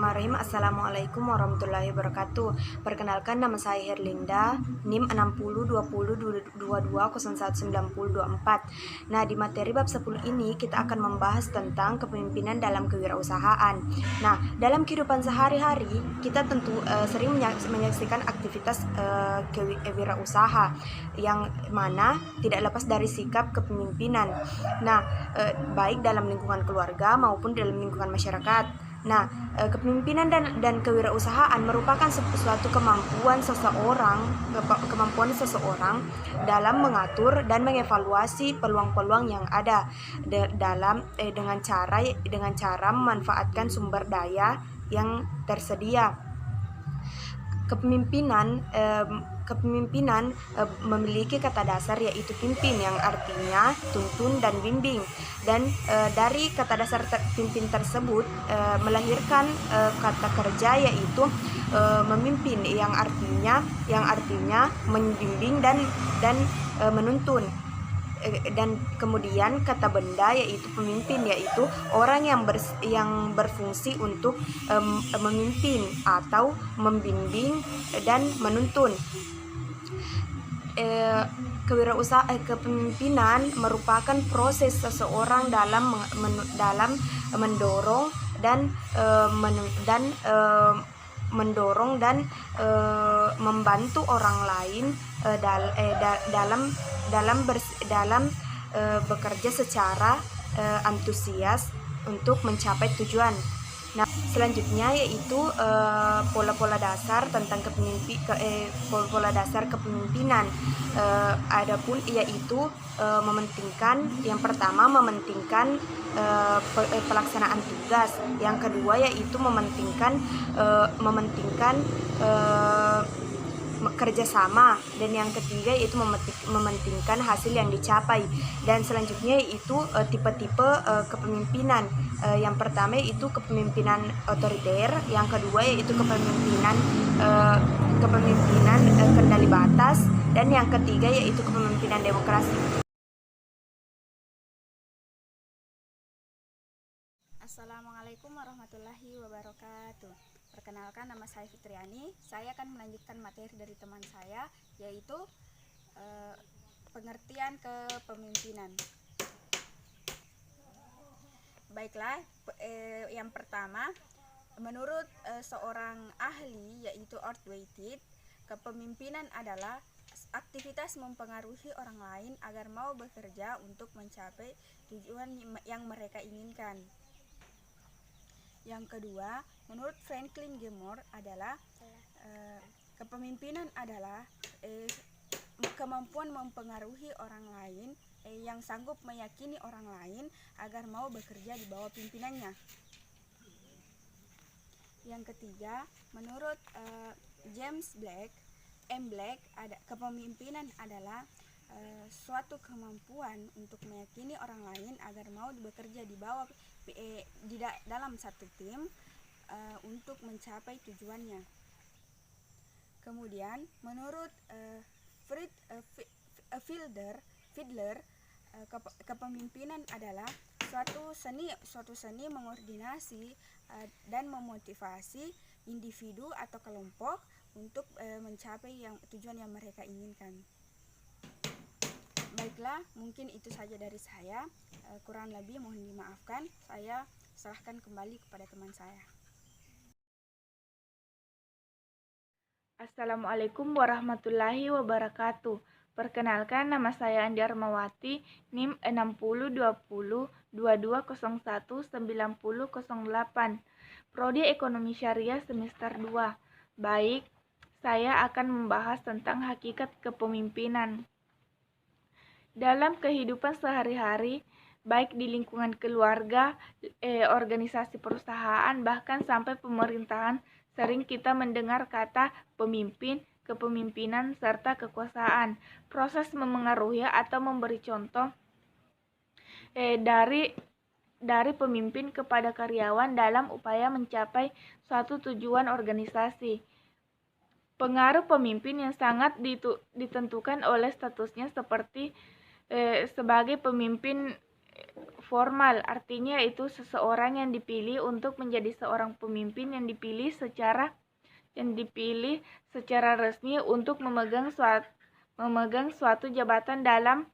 Bismillahirrahmanirrahim. Assalamualaikum warahmatullahi wabarakatuh. Perkenalkan, nama saya Herlinda, NIM 60202022019024. Nah, di materi bab 10 ini kita akan membahas tentang kepemimpinan dalam kewirausahaan. Nah, dalam kehidupan sehari-hari kita tentu sering menyaksikan aktivitas kewirausaha yang mana tidak lepas dari sikap kepemimpinan. Nah, baik dalam lingkungan keluarga maupun dalam lingkungan masyarakat. Nah, kepemimpinan dan kewirausahaan merupakan suatu kemampuan seseorang dalam mengatur dan mengevaluasi peluang-peluang yang ada dengan cara memanfaatkan sumber daya yang tersedia. Kepemimpinan memiliki kata dasar yaitu pimpin, yang artinya tuntun dan bimbing, dan dari kata dasar pimpin tersebut melahirkan kata kerja yaitu memimpin, yang artinya membimbing dan menuntun. Dan kemudian kata benda yaitu pemimpin, yaitu orang yang berfungsi untuk memimpin atau membimbing dan menuntun. Kepemimpinan merupakan proses seseorang dalam mendorong dan membantu orang lain dalam bekerja secara antusias untuk mencapai tujuan. Nah, selanjutnya yaitu pola-pola dasar tentang pola dasar kepemimpinan. Adapun yaitu yang pertama mementingkan pelaksanaan tugas, yang kedua yaitu mementingkan kerjasama, dan yang ketiga yaitu mementingkan hasil yang dicapai. Dan selanjutnya yaitu tipe-tipe kepemimpinan. Yang pertama yaitu kepemimpinan otoriter, yang kedua yaitu kepemimpinan kendali batas, dan yang ketiga yaitu kepemimpinan demokrasi. Assalamualaikum warahmatullahi wabarakatuh. Perkenalkan, nama saya Fitriani. Saya akan melanjutkan materi dari teman saya, yaitu pengertian kepemimpinan. Baiklah, yang pertama, menurut seorang ahli yaitu Ortweighted, kepemimpinan adalah aktivitas mempengaruhi orang lain agar mau bekerja untuk mencapai tujuan yang mereka inginkan. Yang kedua, menurut Franklin Gilmore adalah kepemimpinan adalah kemampuan mempengaruhi orang lain yang sanggup meyakini orang lain agar mau bekerja di bawah pimpinannya. Yang ketiga, menurut James Black, kepemimpinan adalah suatu kemampuan untuk meyakini orang lain agar mau bekerja di bawah dalam satu tim untuk mencapai tujuannya. Kemudian, menurut Fiedler, kepemimpinan adalah suatu seni mengordinasi dan memotivasi individu atau kelompok untuk mencapai tujuan yang mereka inginkan. Baiklah, mungkin itu saja dari saya. Kurang lebih mohon dimaafkan. Saya serahkan kembali kepada teman saya. Assalamualaikum warahmatullahi wabarakatuh. Perkenalkan, nama saya Andi Armawati, NIM 602022019008, Prodi Ekonomi Syariah semester 2. Baik, saya akan membahas tentang hakikat kepemimpinan. Dalam kehidupan sehari-hari, baik di lingkungan keluarga, organisasi perusahaan, bahkan sampai pemerintahan, sering kita mendengar kata pemimpin, kepemimpinan, serta kekuasaan. Proses memengaruhi atau memberi contoh dari pemimpin kepada karyawan dalam upaya mencapai suatu tujuan organisasi. Pengaruh pemimpin yang sangat ditentukan oleh statusnya seperti sebagai pemimpin formal, artinya itu seseorang yang dipilih untuk menjadi seorang pemimpin yang dipilih secara resmi untuk memegang suatu jabatan dalam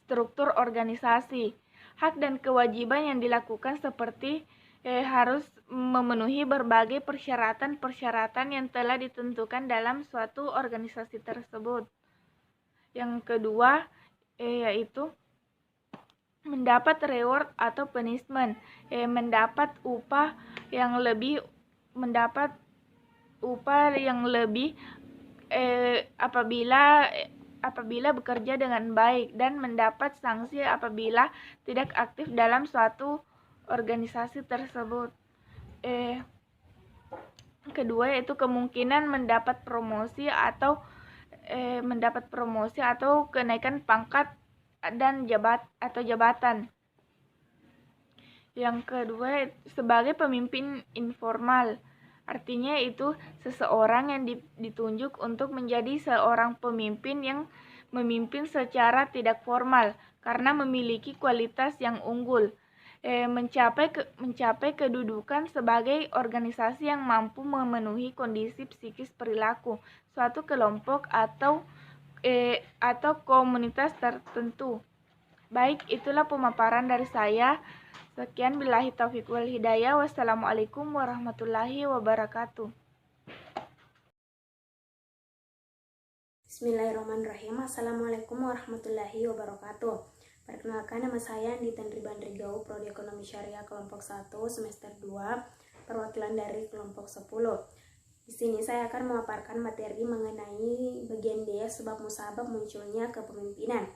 struktur organisasi. Hak dan kewajiban yang dilakukan seperti harus memenuhi berbagai persyaratan yang telah ditentukan dalam suatu organisasi tersebut. Yang kedua yaitu mendapat reward atau punishment, mendapat upah yang lebih apabila bekerja dengan baik, dan mendapat sanksi apabila tidak aktif dalam suatu organisasi tersebut. Kedua yaitu kemungkinan mendapat promosi atau kenaikan pangkat dan jabatan. Yang kedua, sebagai pemimpin informal, artinya itu seseorang yang ditunjuk untuk menjadi seorang pemimpin yang memimpin secara tidak formal karena memiliki kualitas yang unggul, mencapai kedudukan sebagai organisasi yang mampu memenuhi kondisi psikis perilaku suatu kelompok atau komunitas tertentu. Baik, itulah pemaparan dari saya. Sekian, billahi taufiq wal hidayah. Wassalamualaikum warahmatullahi wabarakatuh. Bismillahirrahmanirrahim. Assalamualaikum warahmatullahi wabarakatuh. Perkenalkan, nama saya Andi Tanri Bandrigau, Prodi Ekonomi Syariah kelompok 1 semester 2, perwakilan dari kelompok 10. Di sini saya akan memaparkan materi mengenai bagian D, sebab musabab munculnya kepemimpinan.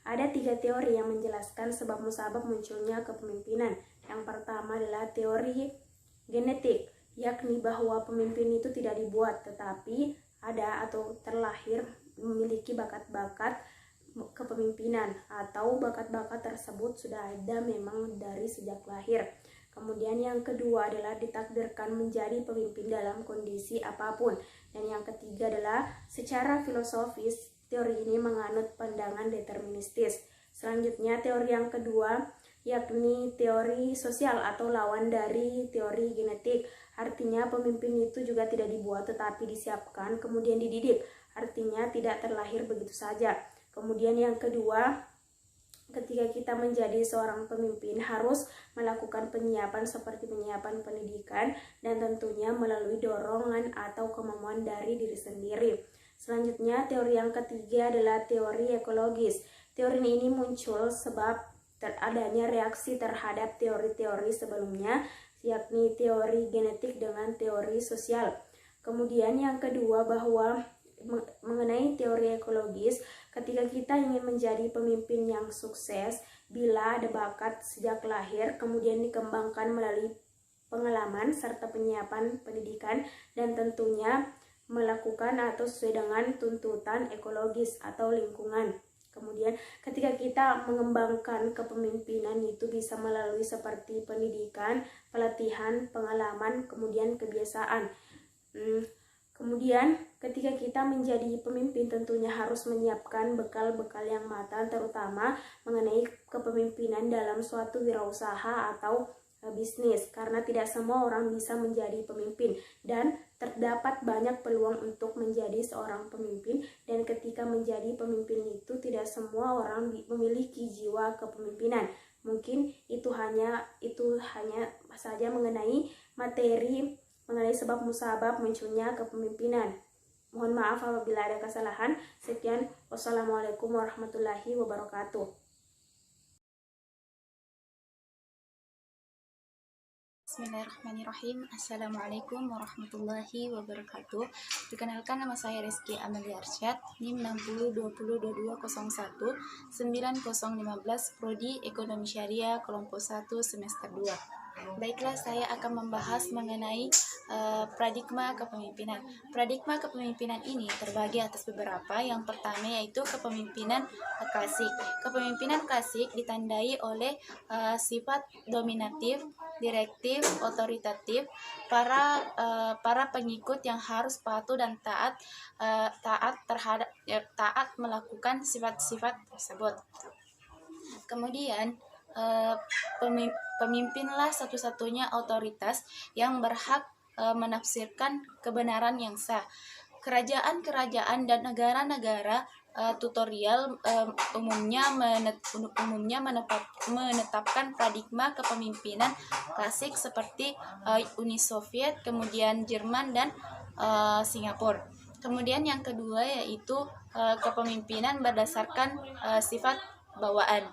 Ada 3 teori yang menjelaskan sebab musabab munculnya kepemimpinan. Yang pertama adalah teori genetik, yakni bahwa pemimpin itu tidak dibuat, tetapi ada atau terlahir memiliki bakat-bakat kepemimpinan, atau bakat-bakat tersebut sudah ada memang dari sejak lahir. Kemudian yang kedua adalah ditakdirkan menjadi pemimpin dalam kondisi apapun. Dan yang ketiga adalah secara filosofis teori ini menganut pandangan deterministis. Selanjutnya teori yang kedua yakni teori sosial atau lawan dari teori genetik. Artinya pemimpin itu juga tidak dibuat tetapi disiapkan kemudian dididik. Artinya tidak terlahir begitu saja. Kemudian yang kedua, ketika kita menjadi seorang pemimpin harus melakukan penyiapan seperti penyiapan pendidikan dan tentunya melalui dorongan atau kemampuan dari diri sendiri. Selanjutnya teori yang ketiga adalah teori ekologis. Teori ini muncul sebab adanya reaksi terhadap teori-teori sebelumnya, yakni teori genetik dengan teori sosial. Kemudian yang kedua bahwa mengenai teori ekologis, ketika kita ingin menjadi pemimpin yang sukses, bila ada bakat sejak lahir kemudian dikembangkan melalui pengalaman serta penyiapan pendidikan dan tentunya melakukan atau sesuai dengan tuntutan ekologis atau lingkungan. Kemudian ketika kita mengembangkan kepemimpinan itu bisa melalui seperti pendidikan, pelatihan, pengalaman, kemudian kebiasaan. Kemudian ketika kita menjadi pemimpin tentunya harus menyiapkan bekal-bekal yang matang, terutama mengenai kepemimpinan dalam suatu wirausaha atau bisnis, karena tidak semua orang bisa menjadi pemimpin dan terdapat banyak peluang untuk menjadi seorang pemimpin. Dan ketika menjadi pemimpin itu tidak semua orang memiliki jiwa kepemimpinan. Mungkin itu hanya saja mengenai materi mengenai sebab musabab munculnya kepemimpinan. Mohon maaf apabila ada kesalahan. Sekian, wassalamualaikum warahmatullahi wabarakatuh. Bismillahirrahmanirrahim. Assalamualaikum warahmatullahi wabarakatuh. Perkenalkan, nama saya Rizky Amalia Arsyad, NIM 60202201 9015, Prodi Ekonomi Syariah kelompok 1 semester 2. Baiklah, saya akan membahas mengenai paradigma kepemimpinan. Paradigma kepemimpinan ini terbagi atas beberapa. Yang pertama yaitu kepemimpinan klasik. Kepemimpinan klasik ditandai oleh sifat dominatif, direktif, otoritatif, para pengikut yang harus patuh dan taat melakukan sifat-sifat tersebut. Kemudian pemimpinlah satu-satunya otoritas yang berhak menafsirkan kebenaran yang sah. Kerajaan-kerajaan dan negara-negara tutorial umumnya menetapkan paradigma kepemimpinan klasik seperti Uni Soviet, kemudian Jerman dan Singapura. Kemudian yang kedua yaitu kepemimpinan berdasarkan sifat bawaan.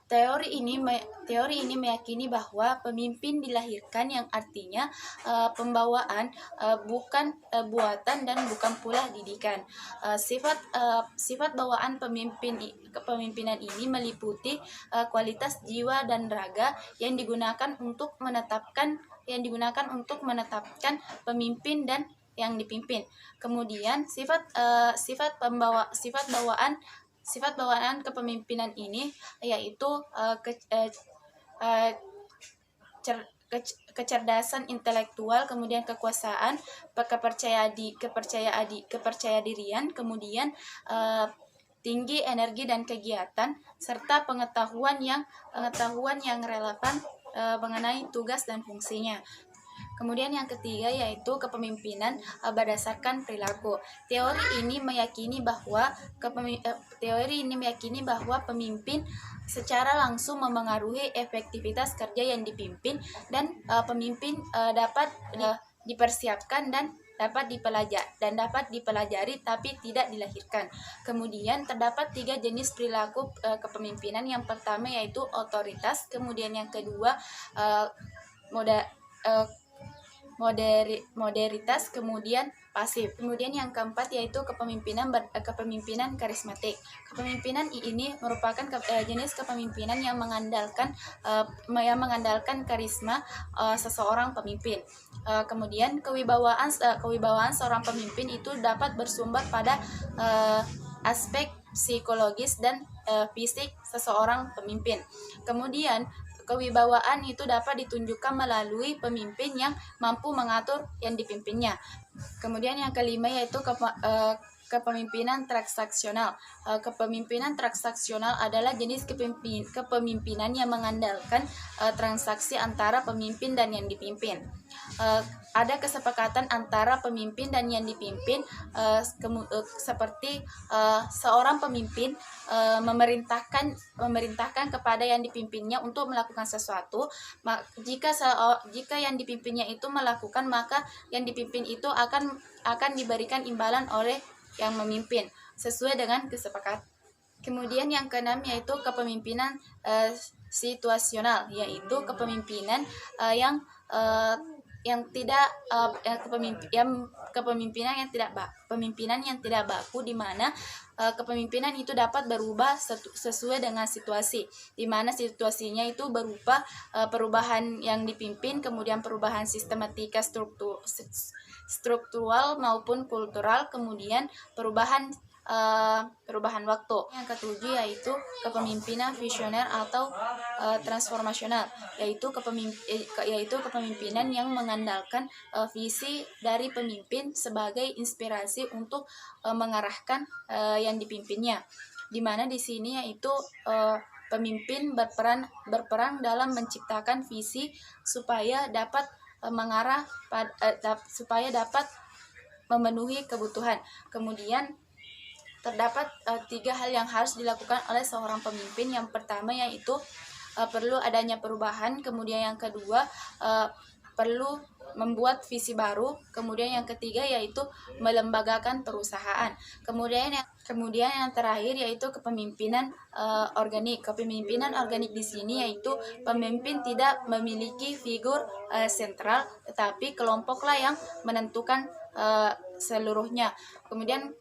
Teori ini meyakini bahwa pemimpin dilahirkan, yang artinya pembawaan bukan buatan dan bukan pula didikan. Sifat bawaan kepemimpinan ini meliputi kualitas jiwa dan raga yang digunakan untuk menetapkan pemimpin dan yang dipimpin. Kemudian sifat bawaan kepemimpinan ini yaitu kecerdasan intelektual, kemudian kekuasaan, kepercaya dirian, kemudian tinggi energi dan kegiatan, serta pengetahuan yang relevan mengenai tugas dan fungsinya. Kemudian yang ketiga yaitu kepemimpinan berdasarkan perilaku. Teori ini meyakini bahwa pemimpin secara langsung memengaruhi efektivitas kerja yang dipimpin, dan pemimpin dapat dipersiapkan dan dapat dipelajari tapi tidak dilahirkan. Kemudian terdapat 3 jenis perilaku kepemimpinan. Yang pertama yaitu otoritas, kemudian yang kedua moderitas, kemudian pasif. Kemudian yang keempat yaitu kepemimpinan karismatik. Kepemimpinan ini merupakan jenis kepemimpinan yang mengandalkan karisma seseorang pemimpin. Kemudian kewibawaan seorang pemimpin itu dapat bersumber pada aspek psikologis dan fisik seseorang pemimpin. Kemudian kewibawaan itu dapat ditunjukkan melalui pemimpin yang mampu mengatur yang dipimpinnya. Kemudian yang kelima yaitu kepemimpinan transaksional. Kepemimpinan transaksional adalah jenis kepemimpinan yang mengandalkan transaksi antara pemimpin dan yang dipimpin. Ada kesepakatan antara pemimpin dan yang dipimpin, seperti seorang pemimpin memerintahkan kepada yang dipimpinnya untuk melakukan sesuatu. Jika yang dipimpinnya itu melakukan, maka yang dipimpin itu akan diberikan imbalan oleh yang memimpin sesuai dengan kesepakatan. Kemudian yang keenam yaitu kepemimpinan situasional, yaitu kepemimpinan kepemimpinan yang tidak baku, di mana kepemimpinan itu dapat berubah sesuai dengan situasi, di mana situasinya itu berupa perubahan yang dipimpin, kemudian perubahan sistematika struktural maupun kultural, kemudian perubahan waktu. Yang ketujuh yaitu kepemimpinan visioner atau transformasional, yaitu kepemimpinan yang mengandalkan visi dari pemimpin sebagai inspirasi untuk mengarahkan yang dipimpinnya, di mana di sini yaitu pemimpin berperan dalam menciptakan visi supaya dapat supaya dapat memenuhi kebutuhan. Kemudian terdapat 3 hal yang harus dilakukan oleh seorang pemimpin. Yang pertama yaitu perlu adanya perubahan, kemudian yang kedua perlu membuat visi baru, kemudian yang ketiga yaitu melembagakan perusahaan. Kemudian yang terakhir yaitu kepemimpinan organik. Kepemimpinan organik di sini yaitu pemimpin tidak memiliki figur sentral, tetapi kelompoklah yang menentukan seluruhnya. Kemudian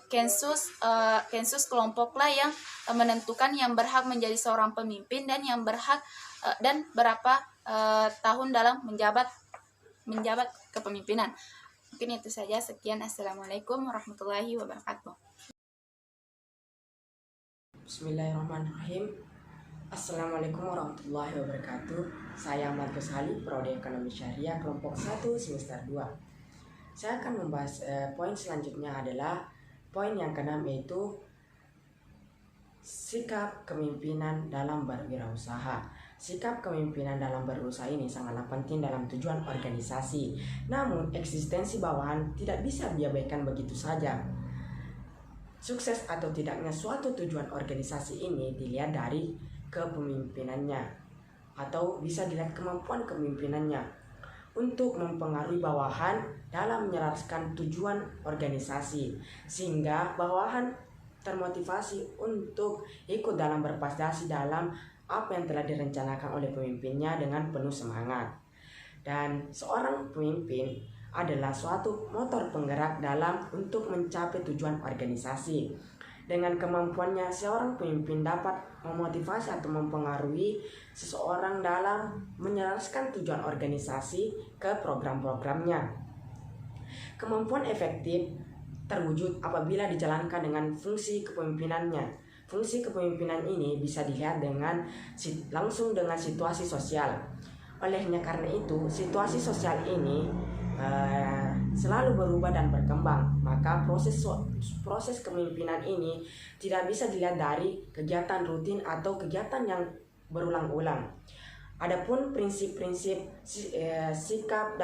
Kensus kelompoklah yang menentukan yang berhak menjadi seorang pemimpin dan yang berhak dan berapa tahun dalam menjabat kepemimpinan. Mungkin itu saja. Sekian. Assalamualaikum warahmatullahi wabarakatuh. Bismillahirrahmanirrahim. Assalamualaikum warahmatullahi wabarakatuh. Saya Ahmad Ghazali, Prodi Ekonomi Syariah kelompok 1 semester 2. Saya akan membahas poin selanjutnya adalah poin yang keenam, yaitu sikap kepemimpinan dalam berwirausaha. Sikap kepemimpinan dalam berusaha ini sangatlah penting dalam tujuan organisasi. Namun, eksistensi bawahan tidak bisa diabaikan begitu saja. Sukses atau tidaknya suatu tujuan organisasi ini dilihat dari kepemimpinannya, atau bisa dilihat kemampuan kepemimpinannya untuk mempengaruhi bawahan dalam menyelaraskan tujuan organisasi, sehingga bawahan termotivasi untuk ikut dalam berprestasi dalam apa yang telah direncanakan oleh pemimpinnya dengan penuh semangat. Dan seorang pemimpin adalah suatu motor penggerak dalam untuk mencapai tujuan organisasi. Dengan kemampuannya, seorang pemimpin dapat memotivasi atau mempengaruhi seseorang dalam menyelaraskan tujuan organisasi ke program-programnya. Kemampuan efektif terwujud apabila dijalankan dengan fungsi kepemimpinannya. Fungsi kepemimpinan ini bisa dilihat langsung dengan situasi sosial. Olehnya karena itu, situasi sosial ini selalu berubah dan berkembang. Maka proses kepemimpinan ini tidak bisa dilihat dari kegiatan rutin atau kegiatan yang berulang-ulang. Adapun prinsip-prinsip sikap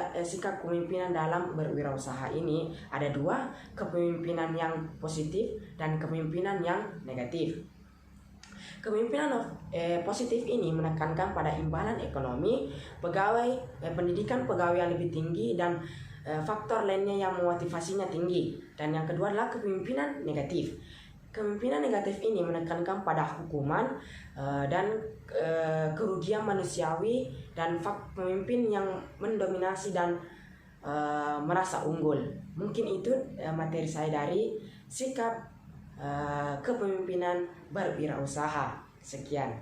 kepemimpinan dalam berwirausaha ini ada dua, kepemimpinan yang positif dan kepemimpinan yang negatif. Kepemimpinan positif ini menekankan pada imbalan ekonomi, pendidikan pegawai yang lebih tinggi, dan faktor lainnya yang memotivasinya tinggi. Dan yang kedua adalah kepemimpinan negatif. Kepemimpinan negatif ini menekankan pada hukuman dan kerugian manusiawi, dan pemimpin yang mendominasi dan merasa unggul. Mungkin itu materi saya dari sikap kepemimpinan berwirausaha. Sekian.